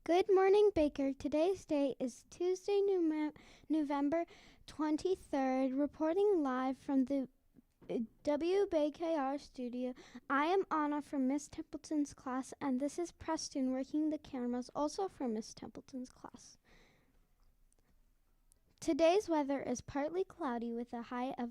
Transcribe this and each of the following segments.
Good morning, Baker. Today's date is Tuesday, November 23rd. Reporting live from the WBKR studio. I am Anna from Miss Templeton's class, and this is Preston working the cameras, also from Miss Templeton's class. Today's weather is partly cloudy with a high of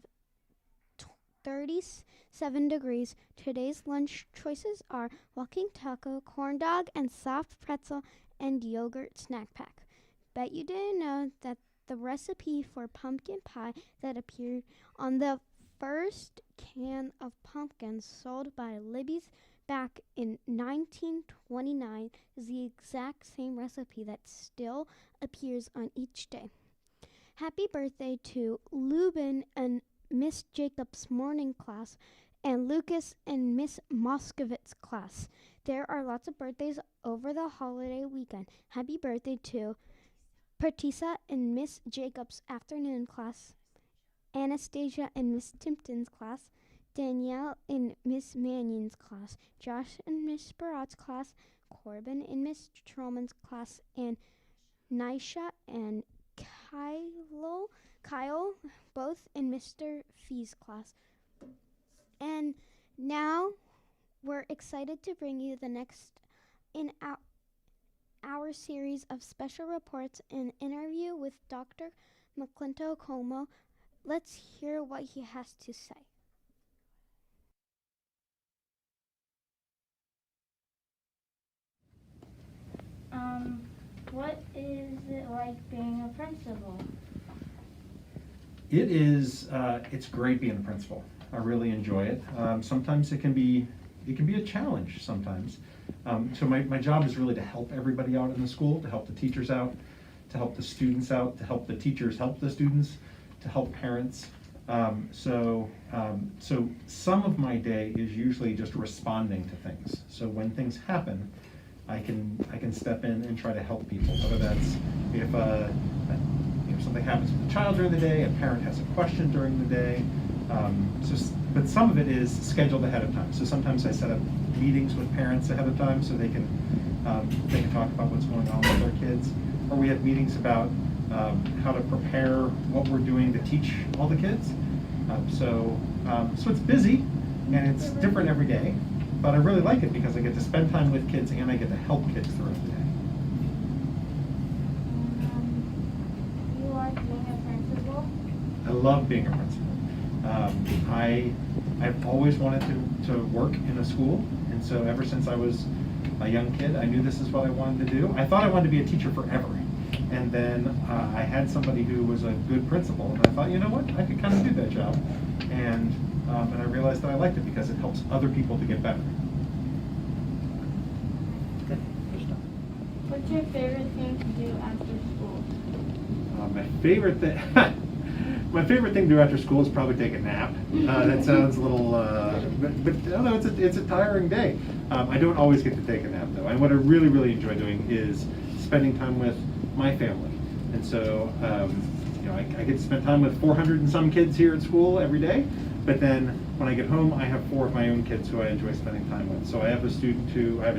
37 degrees. Today's lunch choices are walking taco, corn dog, and soft pretzel, and yogurt snack pack. Bet you didn't know that the recipe for pumpkin pie that appeared on the first can of pumpkins sold by Libby's back in 1929 is the exact same recipe that still appears on each day. Happy birthday to Lubin and Miss Jacobs' morning class, and Lucas and Miss Moscovitz's class. There are lots of birthdays over the holiday weekend. Happy birthday to Pratisa and Miss Jacobs' afternoon class, Anastasia and Miss Timpton's class, Danielle in Miss Mannion's class, Josh in Miss Barat's class, Corbin in Miss Trollman's class, and Nisha and Kyle, both in Mr. Fee's class. And now we're excited to bring you the next in our series of special reports and interview with Dr. McClintock Como. Let's hear what he has to say. What is it like being a principal? It's great being a principal. I really enjoy it. Sometimes it can be a challenge sometimes. So my job is really to help everybody out in the school, to help the teachers out, to help the students out, to help the teachers help the students, to help parents. So some of my day is usually just responding to things. So when things happen, I can step in and try to help people, whether that's if something happens with a child during the day, a parent has a question during the day. But some of it is scheduled ahead of time. So sometimes I set up meetings with parents ahead of time so they can talk about what's going on with their kids. Or we have meetings about how to prepare what we're doing to teach all the kids. So it's busy and it's different every day. But I really like it because I get to spend time with kids and I get to help kids throughout the day. You like being a principal? I love being a principal. I've always wanted to work in a school, and so ever since I was a young kid, I knew this is what I wanted to do. I thought I wanted to be a teacher forever, and then I had somebody who was a good principal, and I thought, you know what, I could kind of do that job, and I realized that I liked it because it helps other people to get better. What's your favorite thing to do after school? My favorite thing. My favorite thing to do after school is probably take a nap. That sounds a little, but no, it's a tiring day. I don't always get to take a nap though, and what I really, really enjoy doing is spending time with my family. And so, I get to spend time with 400 and some kids here at school every day. But then when I get home, I have 4 of my own kids who I enjoy spending time with. So I have a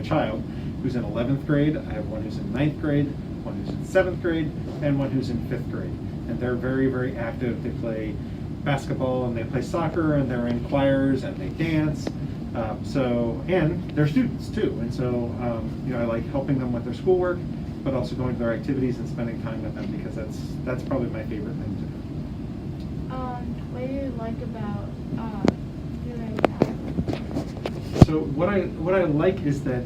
child who's in 11th grade. I have one who's in 9th grade, one who's in 7th grade, and one who's in 5th grade. And they're very, very active. They play basketball and they play soccer and they're in choirs and they dance. And they're students too. And so, I like helping them with their schoolwork, but also going to their activities and spending time with them because that's probably my favorite thing to do. What do you like about doing that? So what I like is that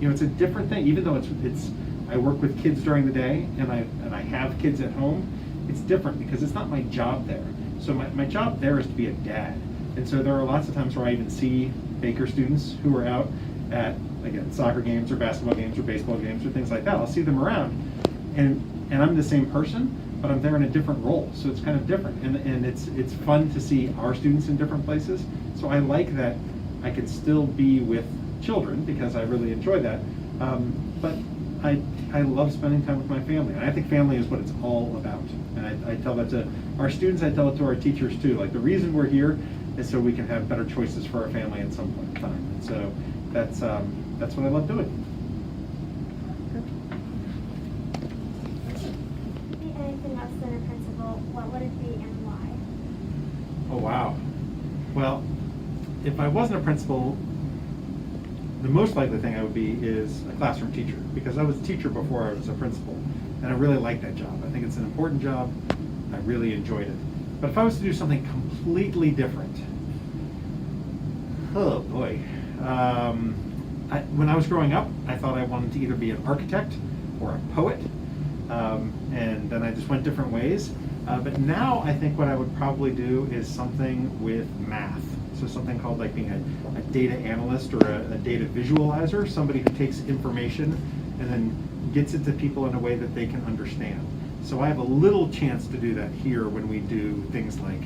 it's a different thing. Even though it's I work with kids during the day and I have kids at home, it's different because it's not my job there. So my job there is to be a dad. And so there are lots of times where I even see Baker students who are out at, again, soccer games or basketball games or baseball games or things like that. I'll see them around and I'm the same person, but I'm there in a different role. So it's kind of different. And it's fun to see our students in different places. So I like that I can still be with children because I really enjoy that. But I love spending time with my family. And I think family is what it's all about. And I tell that to our students, I tell it to our teachers too. Like the reason we're here is so we can have better choices for our family at some point in time. And so that's what I love doing. than a principal, what would it be and why? Oh, wow. Well, if I wasn't a principal, the most likely thing I would be is a classroom teacher, because I was a teacher before I was a principal, and I really like that job. I think it's an important job. I really enjoyed it. But if I was to do something completely different, oh boy. When I was growing up, I thought I wanted to either be an architect or a poet, and then I just went different ways. But now I think what I would probably do is something with math. So something called like being a data analyst or a data visualizer, somebody who takes information and then gets it to people in a way that they can understand. So I have a little chance to do that here when we do things like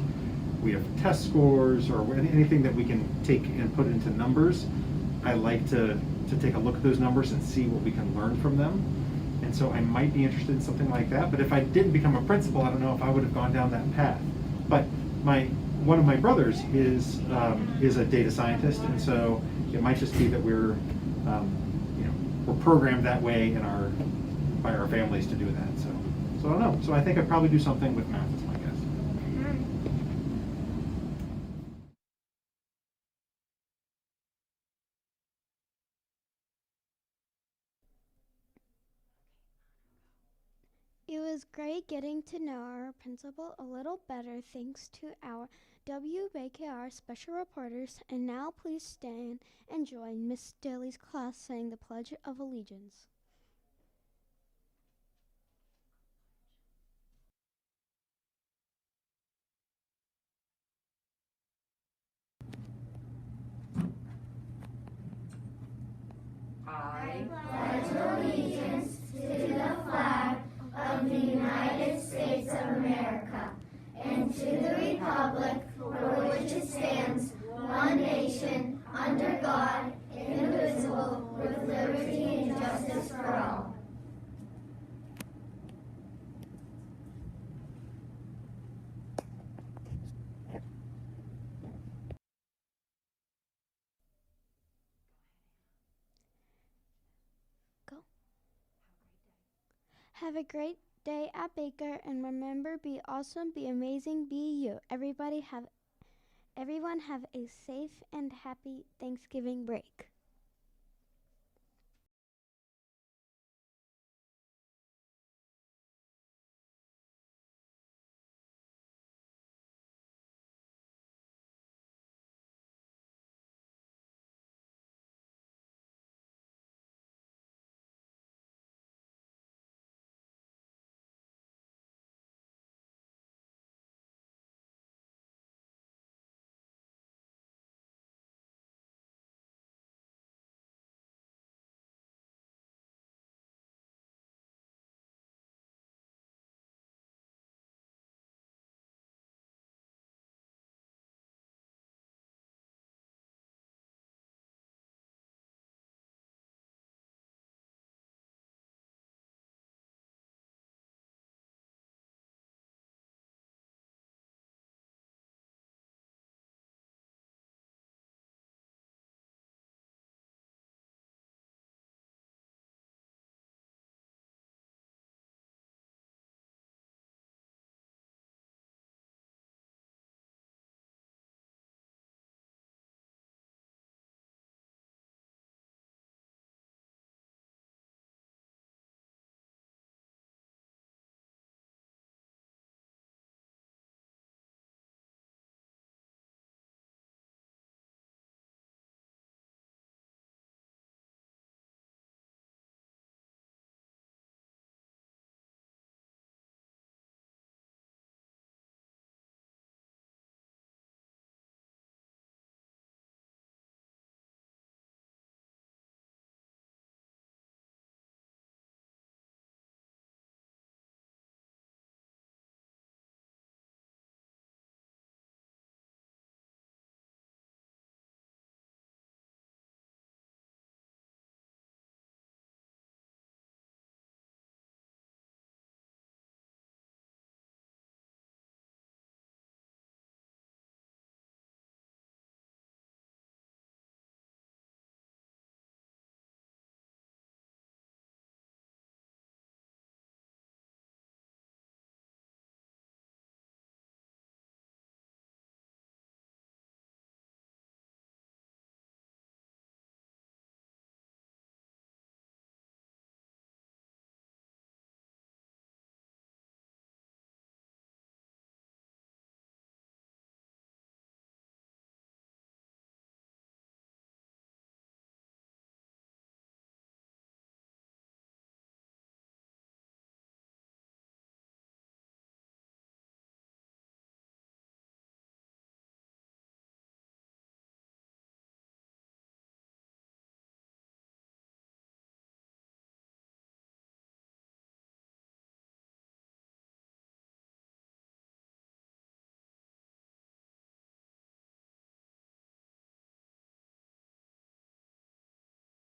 we have test scores or anything that we can take and put into numbers. I like to take a look at those numbers and see what we can learn from them. And so I might be interested in something like that. But if I didn't become a principal, I don't know if I would have gone down that path. But one of my brothers is a data scientist, and so it might just be that we're programmed that way by our families to do that. So I don't know. So I think I'd probably do something with math, is my guess. It was great getting to know our principal a little better thanks to our WBKR special reporters. And now please stand and join Miss Daly's class saying the Pledge of Allegiance. I pledge allegiance to the flag of the United States of America and to the republic for which it stands, one nation, under God, indivisible, with liberty and justice for all. Go. Have a great day at Baker, and remember, be awesome, be amazing, be you. Everyone have a safe and happy Thanksgiving break.